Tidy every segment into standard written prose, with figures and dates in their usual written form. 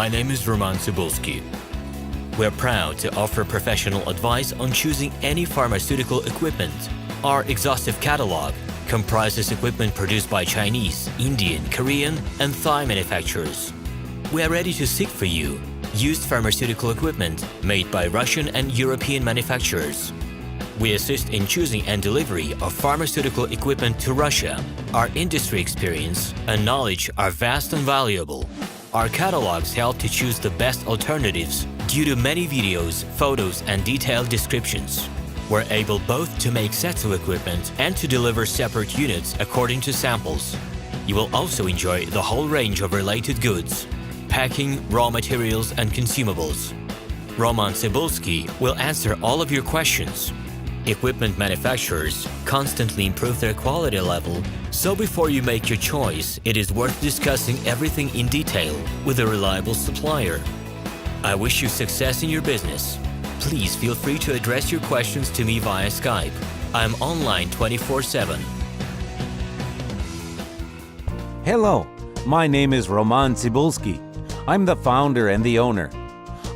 My name is RomanTsibulsky. We're proud to offer professional advice on choosing any pharmaceutical equipment. Our exhaustive catalog comprises equipment produced by Chinese, Indian, Korean, and Thai manufacturers. We are ready to seek for you used pharmaceutical equipment made by Russian and European manufacturers. We assist in choosing and delivery of pharmaceutical equipment to Russia. Our industry experience and knowledge are vast and valuable. Our catalogs help to choose the best alternatives due to many videos, photos, and detailed descriptions. We're able both to make sets of equipment and to deliver separate units according to samples. You will also enjoy the whole range of related goods, packing, raw materials, and consumables. RomanTsibulsky will answer all of your questions. Equipment manufacturers constantly improve their quality level, so before you make your choice, it is worth discussing everything in detail with a reliable supplier. I wish you success in your business. Please feel free to address your questions to me via Skype. I'm online 24/7. Hello, my name is RomanTsibulsky. I'm the founder and the owner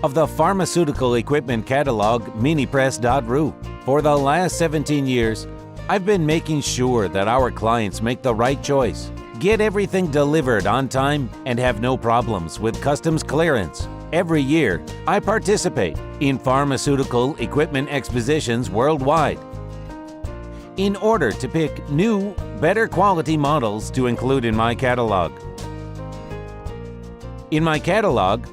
of the pharmaceutical equipment catalog Minipress.ru. For the last 17 years, I've been making sure that our clients make the right choice, get everything delivered on time, and have no problems with customs clearance. Every year, I participate in pharmaceutical equipment expositions worldwide in order to pick new, better quality models to include in my catalog. In my catalog,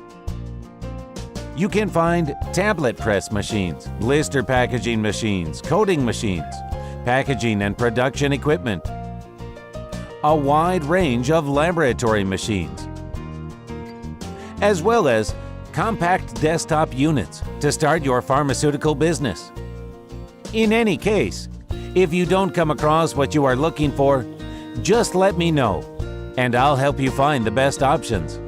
you can find tablet press machines, blister packaging machines, coating machines, packaging and production equipment, a wide range of laboratory machines, as well as compact desktop units to start your pharmaceutical business. In any case, if you don't come across what you are looking for, just let me know, and I'll help you find the best options.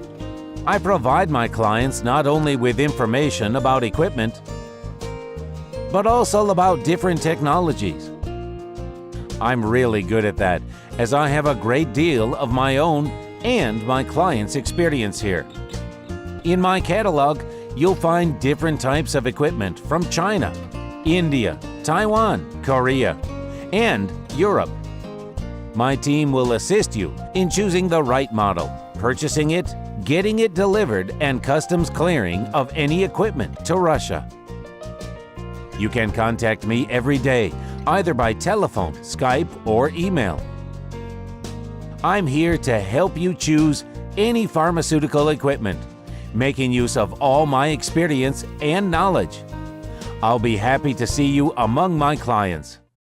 I provide my clients not only with information about equipment, but also about different technologies. I'm really good at that, as I have a great deal of my own and my clients' experience here. In my catalog, you'll find different types of equipment from China, India, Taiwan, Korea, and Europe. My team will assist you in choosing the right model, purchasing it, getting it delivered, and customs clearing of any equipment to Russia. You can contact me every day, either by telephone, Skype, or email. I'm here to help you choose any pharmaceutical equipment, making use of all my experience and knowledge. I'll be happy to see you among my clients.